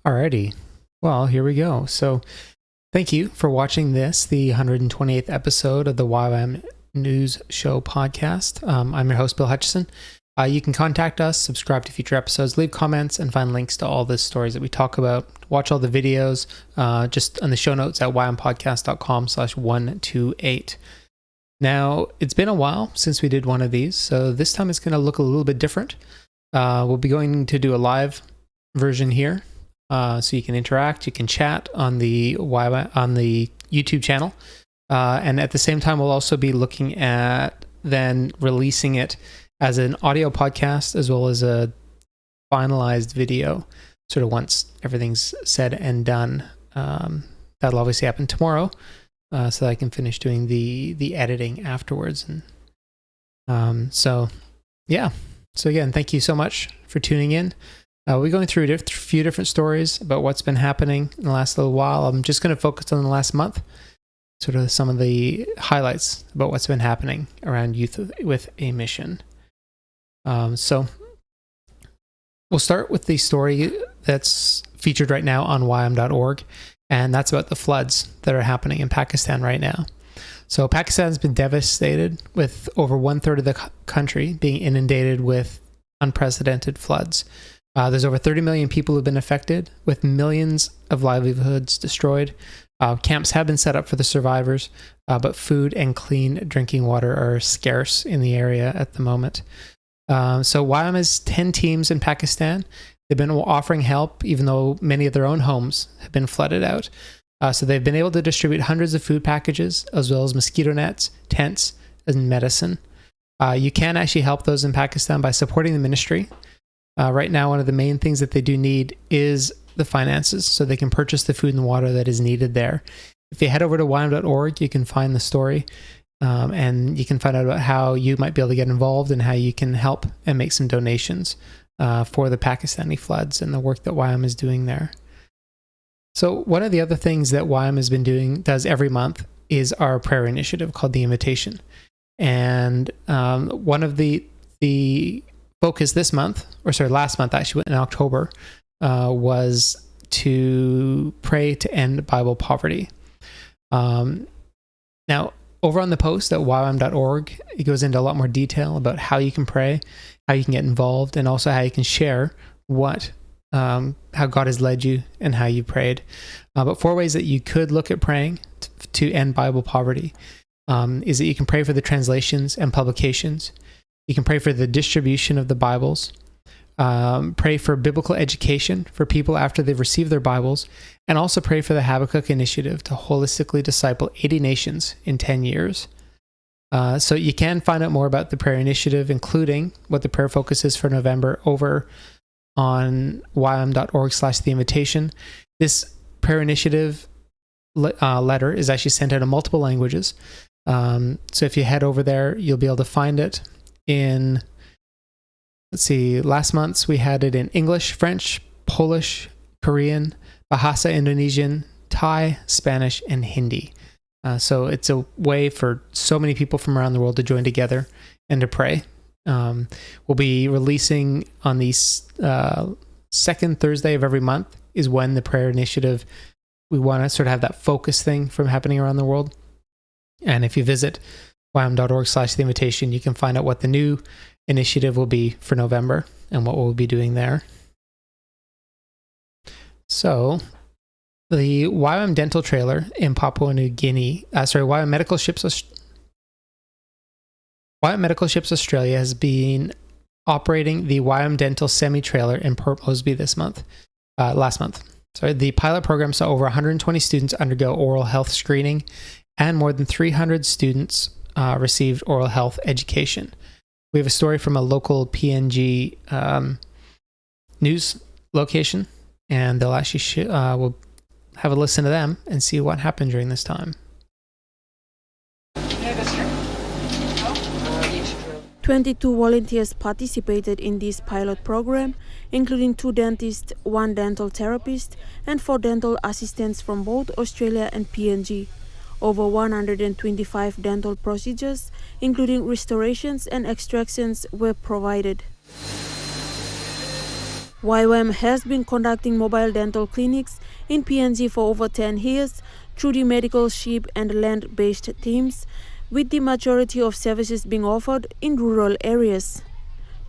Alrighty. Well, here we go. So thank you for watching this, the 128th episode of the Ywam News Show podcast. I'm your host, Bill Hutchison. You can contact us, subscribe to future episodes, leave comments, and find links to all the stories that we talk about. Watch all the videos just on the show notes at ywampodcast.com/128. Now, it's been a while since we did one of these, so this time it's going to look a little bit different. We'll be going to do a live version here, so you can interact, you can chat on the YouTube channel, and at the same time, we'll also be looking at then releasing it as an audio podcast as well as a finalized video, sort of once everything's said and done. That'll obviously happen tomorrow. So that I can finish doing the editing afterwards. And so again, thank you so much for tuning in. We're going through a few different stories about what's been happening in the last little while. I'm just going to focus on the last month, sort of some of the highlights about what's been happening around Youth with a Mission. So we'll start with the story that's featured right now on ywam.org. And that's about the floods that are happening in Pakistan right now. So Pakistan's been devastated, with over 1/3 of the country being inundated with unprecedented floods. There's over 30 million people who've been affected, with millions of livelihoods destroyed. Camps have been set up for the survivors, but food and clean drinking water are scarce in the area at the moment. So Ywam has 10 teams in Pakistan. They've been offering help, even though many of their own homes have been flooded out. So they've been able to distribute hundreds of food packages, as well as mosquito nets, tents, and medicine. You can actually help those in Pakistan by supporting the ministry. Right now, one of the main things that they do need is the finances, so they can purchase the food and water that is needed there. If you head over to ywam.org, you can find the story, and you can find out about how you might be able to get involved and how you can help and make some donations for the Pakistani floods and the work that Ywam is doing there. So one of the other things that Ywam has been does every month is our prayer initiative called The Invitation. And one of the focus this month, last month actually, in October, was to pray to end Bible poverty. Now, over on the post at ywam.org, it goes into a lot more detail about how you can pray, how you can get involved, and also how you can share how God has led you and how you prayed. But 4 ways that you could look at praying to end Bible poverty is that you can pray for the translations and publications. You can pray for the distribution of the Bibles. Pray for biblical education for people after they've received their Bibles, and also pray for the Habakkuk Initiative to holistically disciple 80 nations in 10 years. So you can find out more about the prayer initiative, including what the prayer focus is for November, over on ywam.org/theinvitation. This prayer initiative letter is actually sent out in multiple languages. So if you head over there, you'll be able to find it in, last month's we had it in English, French, Polish, Korean, Bahasa Indonesian, Thai, Spanish, and Hindi. So it's a way for so many people from around the world to join together and to pray. We'll be releasing on the second Thursday of every month is when the prayer initiative, we want to sort of have that focus thing from happening around the world. And if you visit ywam.org/theinvitation, you can find out what the new initiative will be for November and what we'll be doing there. So the Ywam Dental Trailer in Papua New Guinea, Ywam Medical Ships Australia has been operating the Ywam Dental Semi-Trailer in Port Moresby last month. The pilot program saw over 120 students undergo oral health screening, and more than 300 students received oral health education. We have a story from a local PNG news location, and they'll actually we'll have a listen to them and see what happened during this time. 22 volunteers participated in this pilot program, including 2 dentists, 1 dental therapist, and 4 dental assistants from both Australia and PNG. Over 125 dental procedures, including restorations and extractions, were provided. Ywam has been conducting mobile dental clinics in PNG for over 10 years through the medical ship and land-based teams, with the majority of services being offered in rural areas.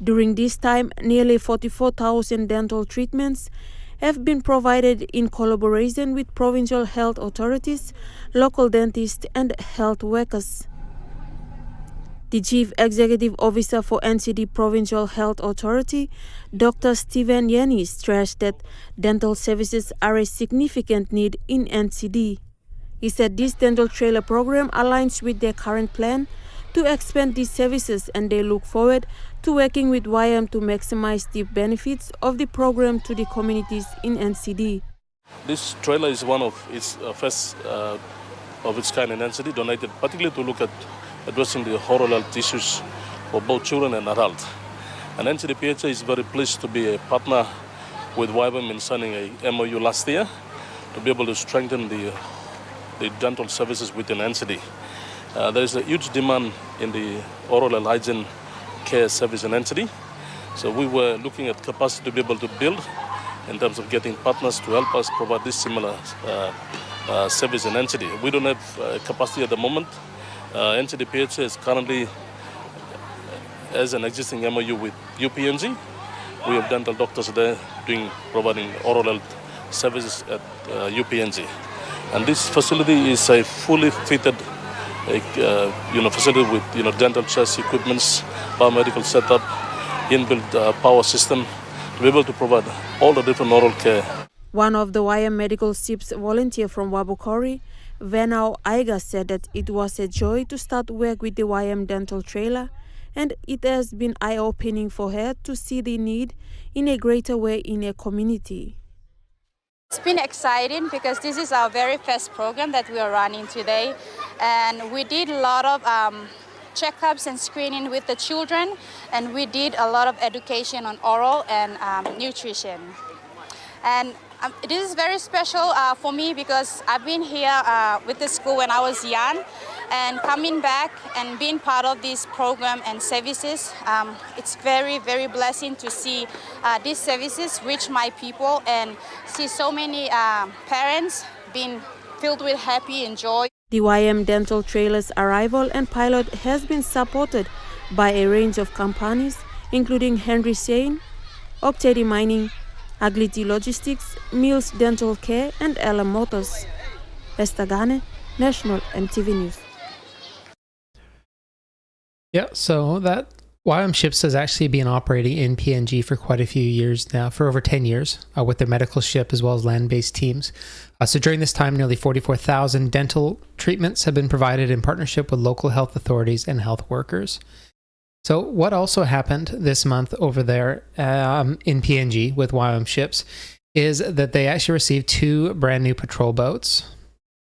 During this time, nearly 44,000 dental treatments have been provided in collaboration with provincial health authorities, local dentists, and health workers. The Chief Executive Officer for NCD Provincial Health Authority, Dr. Stephen Yenny, stressed that dental services are a significant need in NCD. He said this dental trailer program aligns with their current plan to expand these services, and they look forward to working with Ywam to maximize the benefits of the program to the communities in NCD. This trailer is one of its first of its kind in NCD, donated particularly to look at addressing the oral health issues for both children and adults. And NCD PHA is very pleased to be a partner with Ywam in signing a MOU last year to be able to strengthen the dental services within NCD. There is a huge demand in the oral and hygiene care service in NCD. So we were looking at capacity to be able to build in terms of getting partners to help us provide this similar service in NCD. We don't have capacity at the moment. NCD PHA is currently as an existing MOU with UPNG. We have dental doctors there providing oral health services at UPNG. And this facility is a fully fitted facility with dental chairs, equipments, biomedical setup, inbuilt power system to be able to provide all the different oral care. One of the Ywam Medical SIP's volunteer from Wabukori, Venau Aiga, said that it was a joy to start work with the Ywam dental trailer, and it has been eye-opening for her to see the need in a greater way in a community. It's been exciting because this is our very first program that we are running today, and we did a lot of checkups and screening with the children, and we did a lot of education on oral and nutrition. And this is very special for me because I've been here with the school when I was young, and coming back and being part of this program and services, it's very, very blessing to see these services reach my people and see so many parents being filled with happy and joy. The Ywam dental trailer's arrival and pilot has been supported by a range of companies, including Henry Sein, Opteri Mining, Agliti Logistics, Mills Dental Care, and LM Motors. Esther Gane, National MTV News. Yeah, so that Ywam Ships has actually been operating in PNG for quite a few years now, for over 10 years, with their medical ship as well as land-based teams. So during this time, nearly 44,000 dental treatments have been provided in partnership with local health authorities and health workers. So what also happened this month over there in PNG with Ywam Ships is that they actually received 2 brand new patrol boats,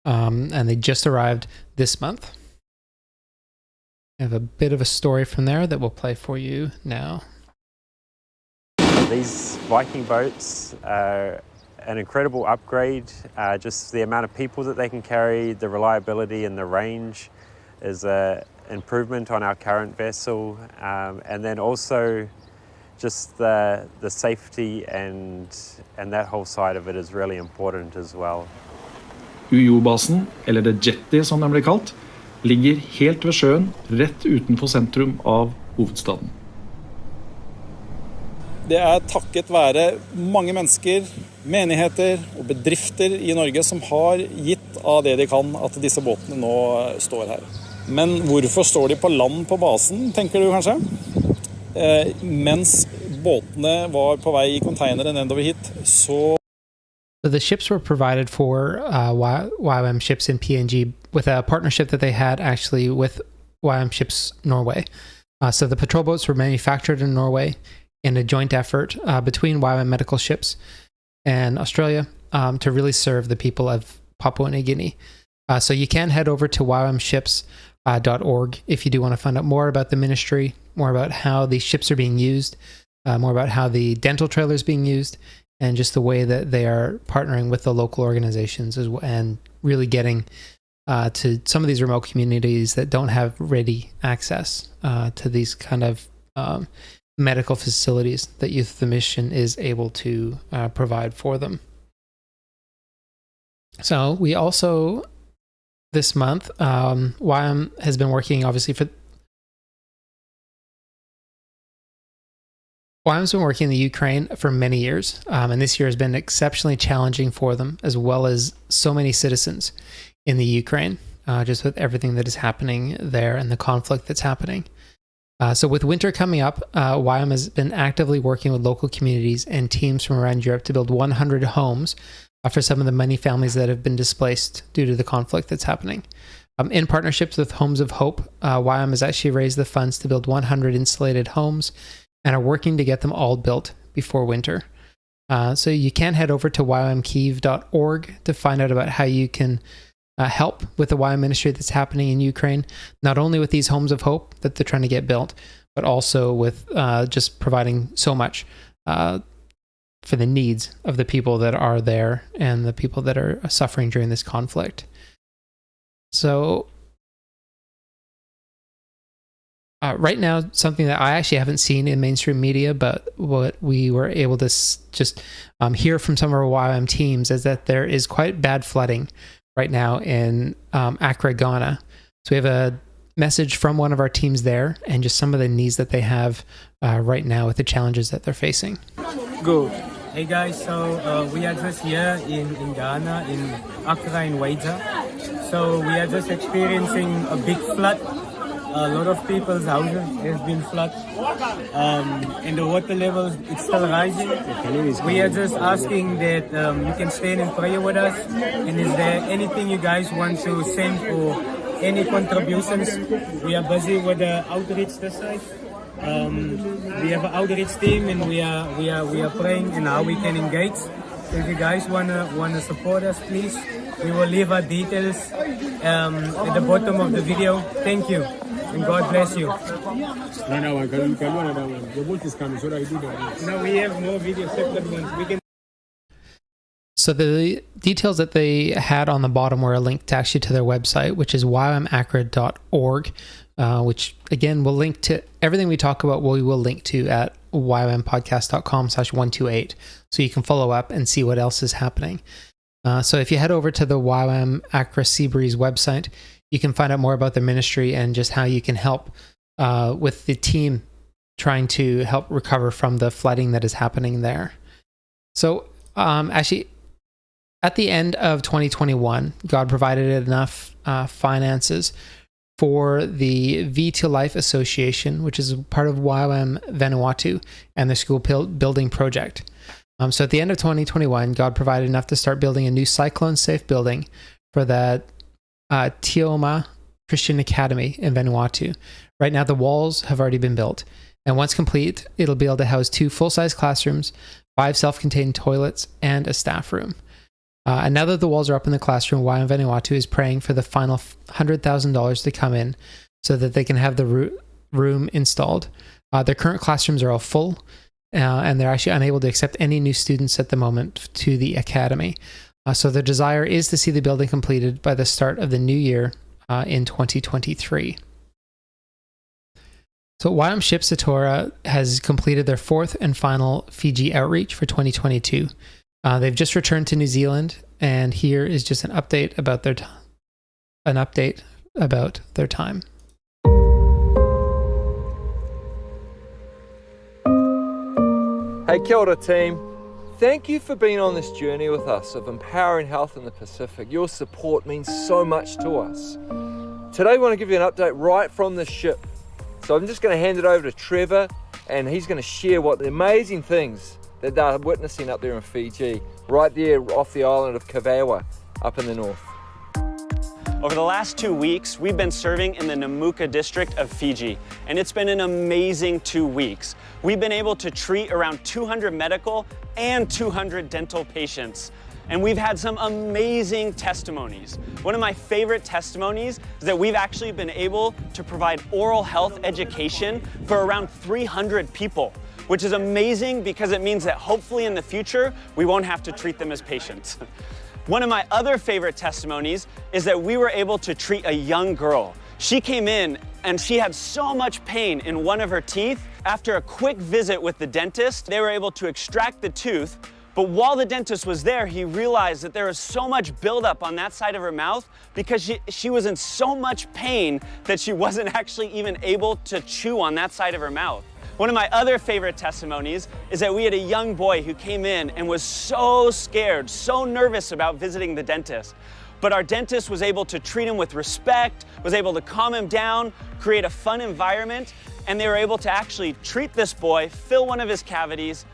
and they just arrived this month. I have a bit of a story from there that we'll play for you now. These Viking boats are an incredible upgrade. Just the amount of people that they can carry, the reliability and the range is an improvement on our current vessel. And then also just the safety and that whole side of it is really important as well. UiO-basen, eller The Jetty som den blir kalt, ligger helt ved sjøen, rett utenfor sentrum av hovedstaden. Det takket være mange mennesker, menigheter og bedrifter I Norge som har gitt av det de kan at disse båtene nå står her. Men hvorfor står de på land på basen, tenker du kanskje? Mens båtene var på vei I containere nedover hit, så... So the ships were provided for Ywam Ships in PNG with a partnership that they had actually with Ywam Ships Norway. So the patrol boats were manufactured in Norway in a joint effort between Ywam Medical Ships and Australia to really serve the people of Papua New Guinea. So you can head over to ywamships.org if you do want to find out more about the ministry, more about how these ships are being used, more about how the dental trailer is being used, and just the way that they are partnering with the local organizations and really getting to some of these remote communities that don't have ready access to these kind of medical facilities that Youth of the Mission is able to provide for them. So we also, this month, Ywam has been working obviously Ywam's been working in the Ukraine for many years, and this year has been exceptionally challenging for them, as well as so many citizens in the Ukraine, just with everything that is happening there and the conflict that's happening. So with winter coming up, Ywam has been actively working with local communities and teams from around Europe to build 100 homes for some of the many families that have been displaced due to the conflict that's happening. In partnerships with Homes of Hope, Ywam has actually raised the funds to build 100 insulated homes and are working to get them all built before winter. So you can head over to ywamkiev.org to find out about how you can help with the Ywam ministry that's happening in Ukraine, not only with these Homes of Hope that they're trying to get built, but also with just providing so much for the needs of the people that are there and the people that are suffering during this conflict. So right now, something that I actually haven't seen in mainstream media, but what we were able to just hear from some of our Ywam teams is that there is quite bad flooding right now in Accra, Ghana. So we have a message from one of our teams there and just some of the needs that they have right now with the challenges that they're facing. Good. Hey guys, so we are just here in Ghana, in Accra in Waja. So we are just experiencing a big flood. A lot of people's houses has been flooded, and the water levels, it's still rising. We are just asking that you can stand in prayer with us, and is there anything you guys want to send or any contributions? We are busy with the outreach this side. We have an outreach team, and we are praying and how we can engage. So if you guys wanna support us, please, we will leave our details at the bottom of the video. Thank you. And God bless you. No, we have more video separate ones. We can. So the details that they had on the bottom were a link to actually to their website, which is ywamaccra.org, which again will link to everything we talk about. We will link to at ywampodcast.com/128, so you can follow up and see what else is happening. So if you head over to the Ywam Accra Seabreeze website, you can find out more about the ministry and just how you can help with the team trying to help recover from the flooding that is happening there. So actually, at the end of 2021, God provided enough finances for the V to Life Association, which is part of Ywam Vanuatu and the school building project. So at the end of 2021, God provided enough to start building a new cyclone-safe building for the Tioma Christian Academy in Vanuatu. Right now, the walls have already been built. And once complete, it'll be able to house 2 full-size classrooms, 5 self-contained toilets, and a staff room. And now that the walls are up in the classroom, Ywam Vanuatu is praying for the final $100,000 to come in so that they can have the room installed. Their current classrooms are all full, and they're actually unable to accept any new students at the moment to the academy. So their desire is to see the building completed by the start of the new year in 2023. So Ywam Ship Satora has completed their 4th and final Fiji outreach for 2022. They've just returned to New Zealand, and here is just an update about their time. Hey, kia ora team. Thank you for being on this journey with us of empowering health in the Pacific. Your support means so much to us. Today I want to give you an update right from the ship. So I'm just going to hand it over to Trevor, and he's going to share what the amazing things that they're witnessing up there in Fiji, right there off the island of Kawawa, up in the north. Over the last 2 weeks, we've been serving in the Namuka district of Fiji, and it's been an amazing 2 weeks. We've been able to treat around 200 medical and 200 dental patients, and we've had some amazing testimonies. One of my favorite testimonies is that we've actually been able to provide oral health education for around 300 people, which is amazing because it means that hopefully in the future, we won't have to treat them as patients. One of my other favorite testimonies is that we were able to treat a young girl. She came in and she had so much pain in one of her teeth After a quick visit with the dentist, they were able to extract the tooth, but while the dentist was there, he realized that there was so much buildup on that side of her mouth because she was in so much pain that she wasn't actually even able to chew on that side of her mouth. One of my other favorite testimonies is that we had a young boy who came in and was so scared, so nervous about visiting the dentist. But our dentist was able to treat him with respect, was able to calm him down, create a fun environment, and they were able to actually treat this boy, fill one of his cavities.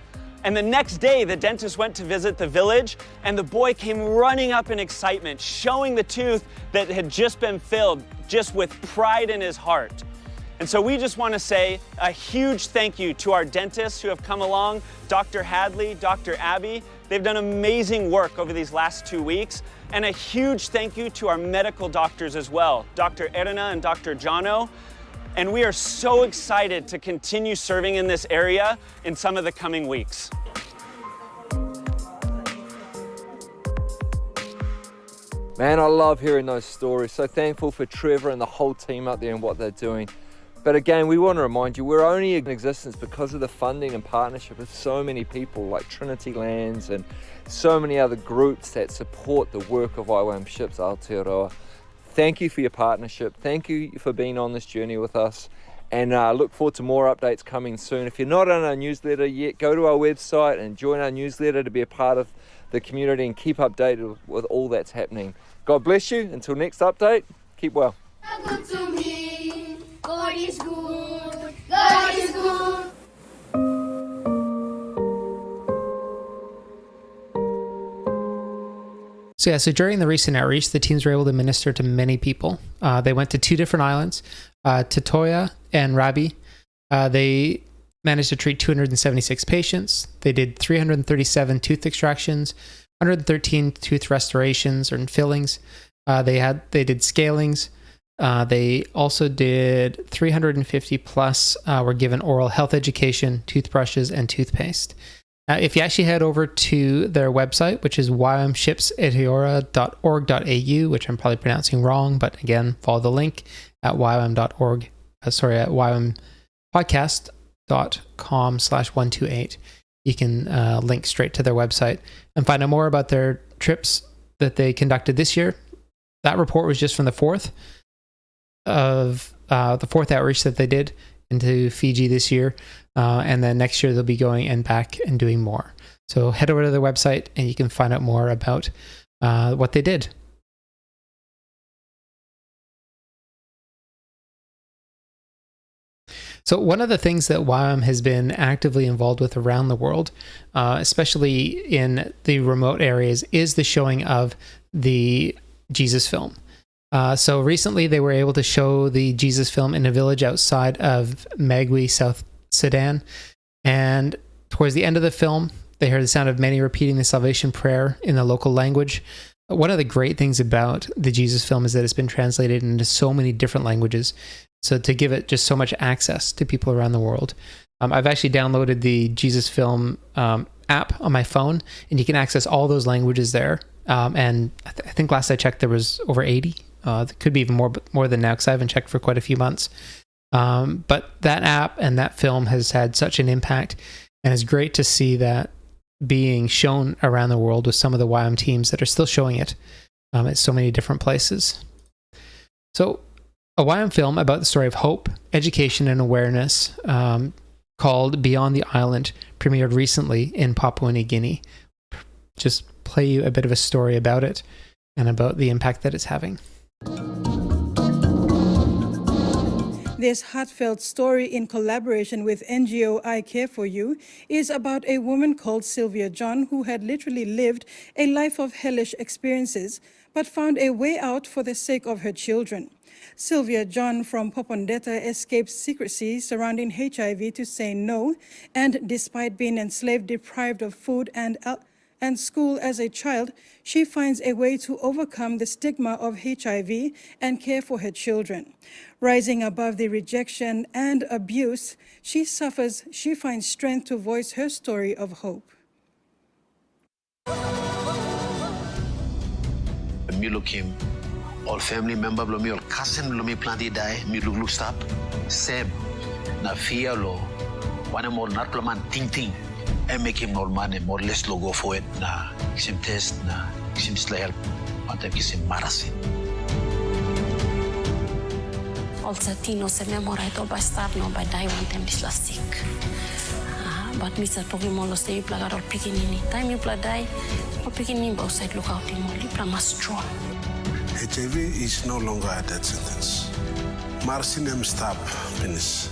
And the next day, the dentist went to visit the village, and the boy came running up in excitement, showing the tooth that had just been filled, just with pride in his heart. And so we just want to say a huge thank you to our dentists who have come along, Dr. Hadley, Dr. Abby. They've done amazing work over these last 2 weeks. And a huge thank you to our medical doctors as well, Dr. Erna and Dr. Jono. And we are so excited to continue serving in this area in some of the coming weeks. Man, I love hearing those stories. So thankful for Trevor and the whole team out there and what they're doing. But again, we want to remind you, we're only in existence because of the funding and partnership of so many people like Trinity Lands and so many other groups that support the work of Ywam Ships Aotearoa. Thank you for your partnership. Thank you for being on this journey with us. And look forward to more updates coming soon. If you're not on our newsletter yet, go to our website and join our newsletter to be a part of the community and keep updated with all that's happening. God bless you. Until next update, keep well. Good to me. God is good. God is good. So during the recent outreach, the teams were able to minister to many people. They went to 2 different islands, Tatoya and Rabi. They managed to treat 276 patients. They did 337 tooth extractions, 113 tooth restorations or fillings. They did scalings. They also did 350 plus were given oral health education, toothbrushes, and toothpaste. If you actually head over to their website, which is ywamshipsaotearoa.org.au, which I'm probably pronouncing wrong, but again, follow the link at ywam.org, at ywampodcast.com/128. You can link straight to their website and find out more about their trips that they conducted this year. That report was just from the fourth outreach that they did into Fiji this year. And then next year they'll be going and back and doing more. So head over to their website and you can find out more about what they did. So one of the things that Ywam has been actively involved with around the world, especially in the remote areas, is the showing of the Jesus film. So recently they were able to show the Jesus film in a village outside of Magwi, South Sudan. And towards the end of the film, they heard the sound of many repeating the salvation prayer in the local language. One of the great things about the Jesus film is that it's been translated into so many different languages. So to give it just so much access to people around the world. I've actually downloaded the Jesus film app on my phone, and you can access all those languages there. And I think last I checked, there was over 80. There could be even more than now, because I haven't checked for quite a few months. But that app and that film has had such an impact, and it's great to see that being shown around the world with some of the Ywam teams that are still showing it at so many different places. So a Ywam film about the story of hope, education, and awareness called Beyond the Island premiered recently in Papua New Guinea. Just play you a bit of a story about it and about the impact that it's having. This heartfelt story, in collaboration with NGO I Care For You, is about a woman called Sylvia John who had literally lived a life of hellish experiences, but found a way out for the sake of her children. Sylvia John from Popondetta escaped secrecy surrounding HIV to say no, and despite being enslaved, deprived of food and school as a child, she finds a way to overcome the stigma of HIV and care for her children. Rising above the rejection and abuse she suffers, she finds strength to voice her story of hope. Me look him, all family member blow me, all cousin blow me plenty die, me look stop. Same, na fear lo, Wana more not plaman ting and make him more money, more less logo for it na kisim test na kisim slayel pata kisim marasin. Also tino se memorai to by start no by Ywam tempis lastik. But Mr. Pokemon los te plagar or pikinini. Time you play or pikinini outside look out in more lipra must draw. HIV is no longer a death sentence. Marcinem stop finish.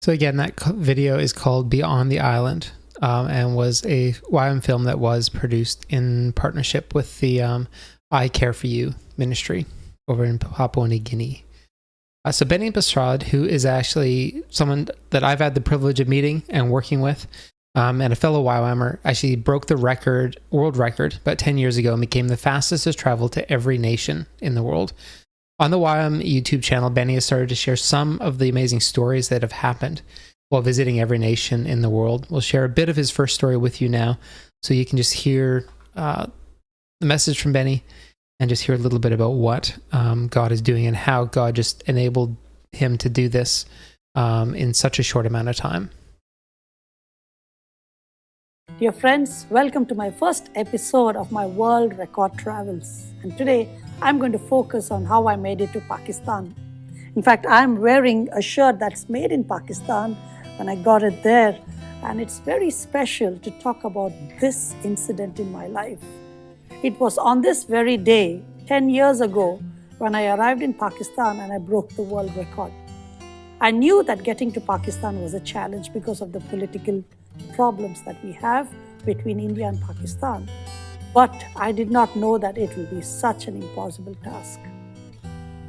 So again, that video is called Beyond the Island, and was a Ywam film that was produced in partnership with the I Care For You ministry over in Papua New Guinea. So Benny Basrad, who is actually someone that I've had the privilege of meeting and working with, and a fellow Ywammer, actually broke the world record about 10 years ago and became the fastest to travel to every nation in the world. On the Ywam YouTube channel, Benny has started to share some of the amazing stories that have happened while visiting every nation in the world. We'll share a bit of his first story with you now, so you can just hear the message from Benny and just hear a little bit about what God is doing and how God just enabled him to do this in such a short amount of time. Dear friends, welcome to my first episode of my world record travels. And today, I'm going to focus on how I made it to Pakistan. In fact, I'm wearing a shirt that's made in Pakistan when I got it there. And it's very special to talk about this incident in my life. It was on this very day, 10 years ago, when I arrived in Pakistan and I broke the world record. I knew that getting to Pakistan was a challenge because of the political problems that we have between India and Pakistan. But I did not know that it will be such an impossible task.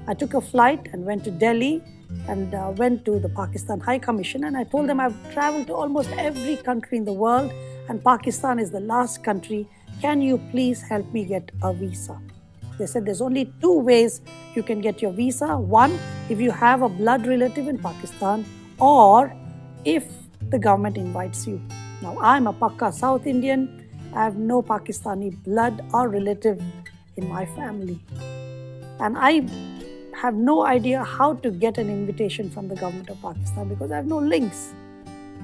I took a flight and went to Delhi and went to the Pakistan High Commission, and I told them I've traveled to almost every country in the world and Pakistan is the last country. Can you please help me get a visa? They said there's only two ways you can get your visa. One, if you have a blood relative in Pakistan, or if the government invites you. Now, I'm a Pakka South Indian. I have no Pakistani blood or relative in my family. And I have no idea how to get an invitation from the government of Pakistan because I have no links.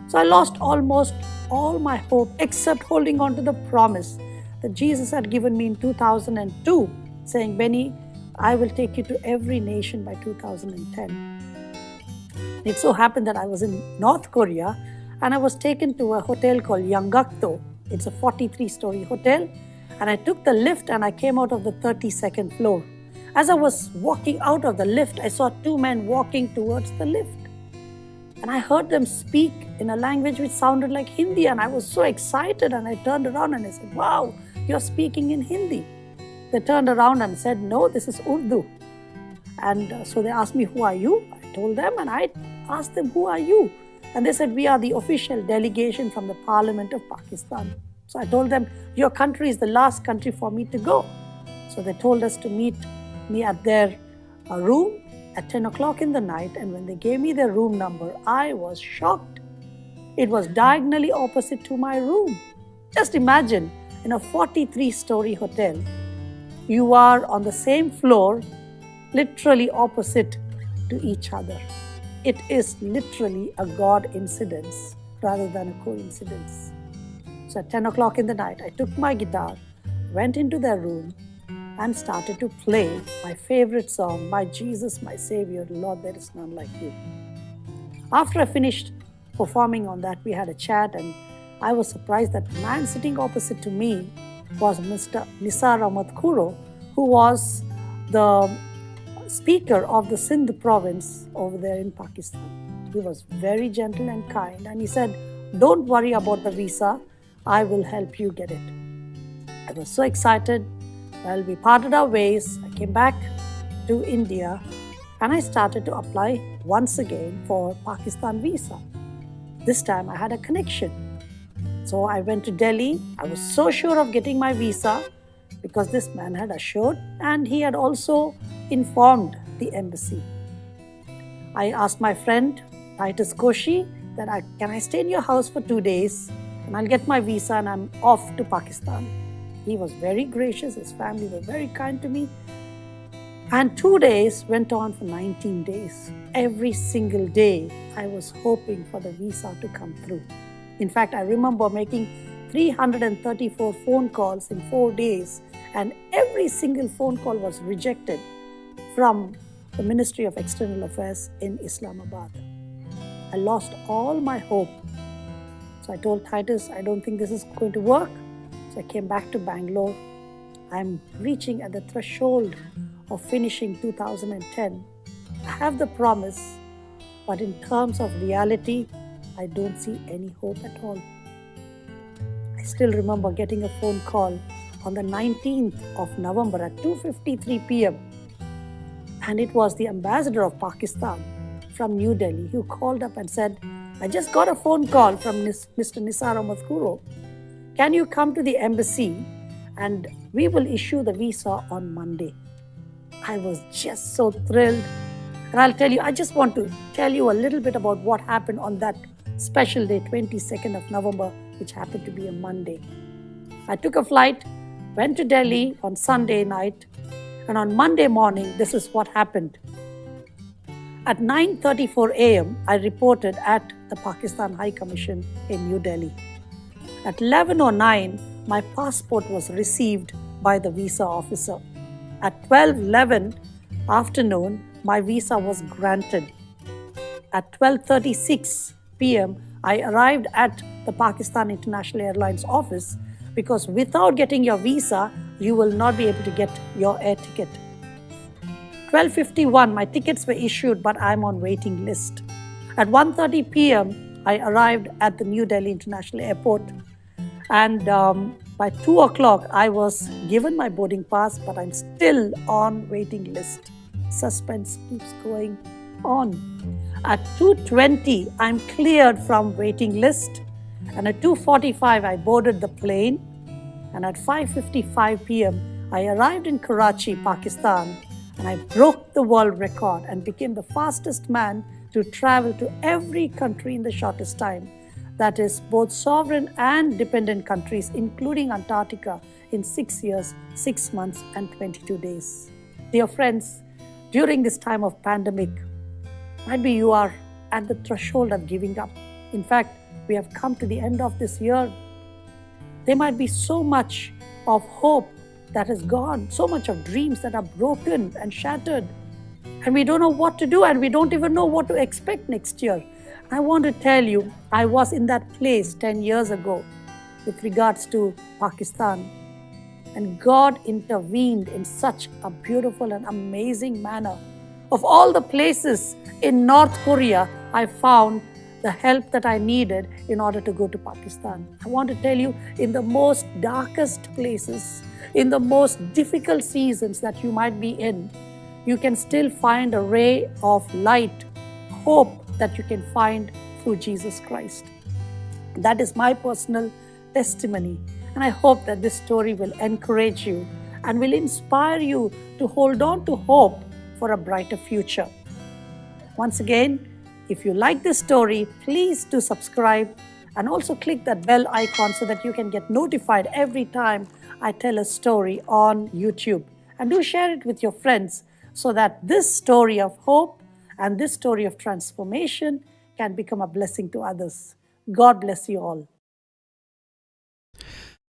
So I lost almost all my hope except holding on to the promise that Jesus had given me in 2002, saying, Benny, I will take you to every nation by 2010. It so happened that I was in North Korea and I was taken to a hotel called Yanggakdo. It's a 43-story hotel. And I took the lift and I came out of the 32nd floor. As I was walking out of the lift, I saw two men walking towards the lift. And I heard them speak in a language which sounded like Hindi. And I was so excited and I turned around and I said, wow, you're speaking in Hindi. They turned around and said, no, this is Urdu. And so they asked me, who are you? I told them and I asked them, who are you? And they said, we are the official delegation from the Parliament of Pakistan. So I told them, your country is the last country for me to go. So they told us to meet me at their room at 10 o'clock in the night. And when they gave me their room number, I was shocked. It was diagonally opposite to my room. Just imagine, in a 43-story hotel, you are on the same floor, literally opposite to each other. It is literally a God incidence rather than a coincidence. So at 10 o'clock in the night, I took my guitar, went into their room and started to play my favorite song, My Jesus, My Savior, Lord, There Is None Like You. After I finished performing on that, we had a chat and I was surprised that the man sitting opposite to me was Mr. Nisar Ahmad Kuro, who was the speaker of the Sindh province over there in Pakistan. He was very gentle and kind and he said, don't worry about the visa, I will help you get it. I was so excited. Well, we parted our ways. I came back to India and I started to apply once again for Pakistan visa. This time I had a connection. So I went to Delhi. I was so sure of getting my visa because this man had assured and he had also informed the embassy. I asked my friend Titus Koshi that can I stay in your house for 2 days and I'll get my visa and I'm off to Pakistan. He was very gracious. His family were very kind to me. And 2 days went on for 19 days. Every single day, I was hoping for the visa to come through. In fact, I remember making 334 phone calls in 4 days, and every single phone call was rejected from the Ministry of External Affairs in Islamabad. I lost all my hope. So I told Titus, I don't think this is going to work. So I came back to Bangalore. I'm reaching at the threshold of finishing 2010. I have the promise, but in terms of reality, I don't see any hope at all. I still remember getting a phone call on the 19th of November at 2:53 p.m. And it was the ambassador of Pakistan from New Delhi who called up and said, I just got a phone call from Mr. Nisar Ahmad Kuro. Can you come to the embassy and we will issue the visa on Monday? I was just so thrilled. And I'll tell you, I just want to tell you a little bit about what happened on that special day, 22nd of November, which happened to be a Monday. I took a flight, went to Delhi on Sunday night, and on Monday morning, this is what happened. At 9:34 a.m., I reported at the Pakistan High Commission in New Delhi. At 11:09, my passport was received by the visa officer. At 12:11 afternoon, my visa was granted. At 12:36 p.m., I arrived at the Pakistan International Airlines office because without getting your visa, you will not be able to get your air ticket. 12:51, my tickets were issued, but I'm on waiting list. At 1:30 p.m., I arrived at the New Delhi International Airport. And by 2 o'clock, I was given my boarding pass, but I'm still on waiting list. Suspense keeps going on. At 2:20, I'm cleared from waiting list. And at 2:45, I boarded the plane. And at 5:55 p.m., I arrived in Karachi, Pakistan, and I broke the world record and became the fastest man to travel to every country in the shortest time. That is, both sovereign and dependent countries, including Antarctica, in 6 years, 6 months, and 22 days. Dear friends, during this time of pandemic, might be you are at the threshold of giving up. In fact, we have come to the end of this year. There might be so much of hope that is gone, so much of dreams that are broken and shattered. And we don't know what to do, and we don't even know what to expect next year. I want to tell you, I was in that place 10 years ago with regards to Pakistan. And God intervened in such a beautiful and amazing manner. Of all the places in North Korea, I found the help that I needed in order to go to Pakistan. I want to tell you, in the most darkest places, in the most difficult seasons that you might be in, you can still find a ray of light, hope that you can find through Jesus Christ. That is my personal testimony. And I hope that this story will encourage you and will inspire you to hold on to hope for a brighter future. Once again, if you like this story, please do subscribe and also click that bell icon so that you can get notified every time I tell a story on YouTube. And do share it with your friends so that this story of hope and this story of transformation can become a blessing to others. God bless you all.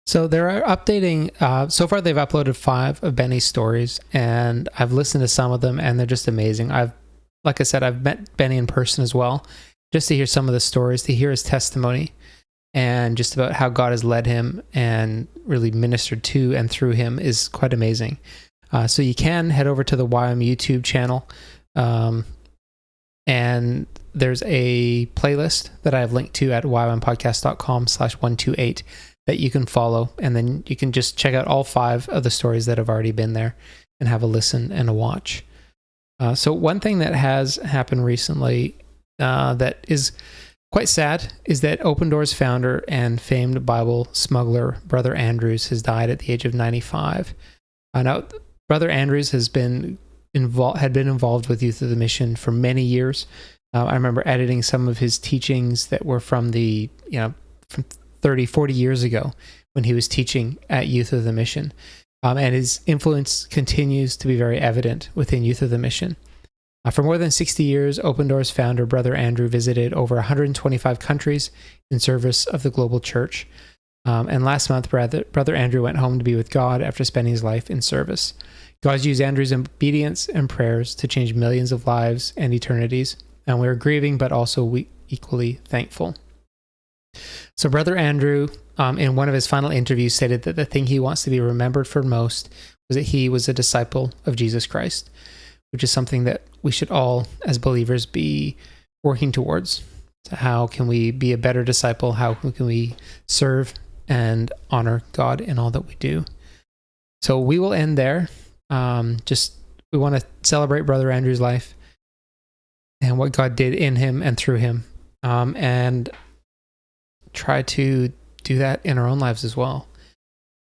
So they're updating, so far they've uploaded 5 of Benny's stories, and I've listened to some of them, and they're just amazing. Like I said, I've met Benny in person as well, just to hear some of the stories, to hear his testimony, and just about how God has led him and really ministered to and through him is quite amazing. So you can head over to the Ywam YouTube channel, and there's a playlist that I have linked to at ywampodcast.com/128 that you can follow, and then you can just check out all 5 of the stories that have already been there and have a listen and a watch. So one thing that has happened recently that is quite sad is that Open Doors founder and famed Bible smuggler Brother Andrews has died at the age of 95. Now, Brother Andrews had been involved with Youth of the Mission for many years. I remember editing some of his teachings that were from from 30, 40 years ago when he was teaching at Youth of the Mission. And his influence continues to be very evident within Youth of the Mission. For more than 60 years, Open Doors founder Brother Andrew visited over 125 countries in service of the global church. And last month, Brother Andrew went home to be with God after spending his life in service. God's used Andrew's obedience and prayers to change millions of lives and eternities. And we're grieving, but also equally thankful. So Brother Andrew, in one of his final interviews, stated that the thing he wants to be remembered for most was that he was a disciple of Jesus Christ, which is something that we should all, as believers, be working towards. So how can we be a better disciple? How can we serve and honor God in all that we do? So we will end there. We want to celebrate Brother Andrew's life and what God did in him and through him, and try to do that in our own lives as well.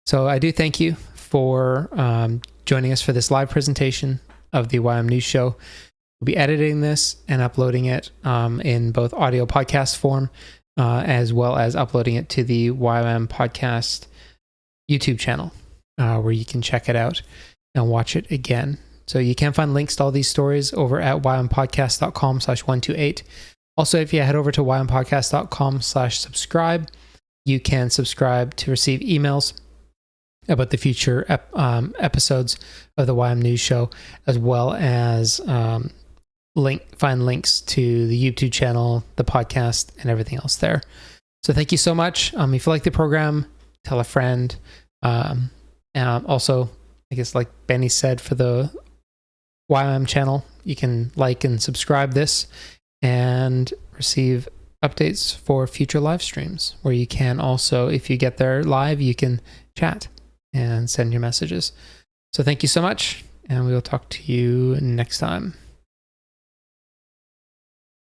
So I do thank you for joining us for this live presentation of the Ywam News Show. We'll be editing this and uploading it in both audio podcast form, as well as uploading it to the Ywam Podcast YouTube channel, where you can check it out and watch it again. So you can find links to all these stories over at ywampodcast.com/128. Also, if you head over to ywampodcast.com/subscribe, you can subscribe to receive emails about the future episodes of the Ywam News Show, as well as find links to the YouTube channel, the podcast, and everything else there. So thank you so much. If you like the program, tell a friend. Also, I guess like Benny said, for the Ywam channel, you can like and subscribe this and receive updates for future live streams, where you can also, if you get there live, you can chat and send your messages. So thank you so much, and we will talk to you next time.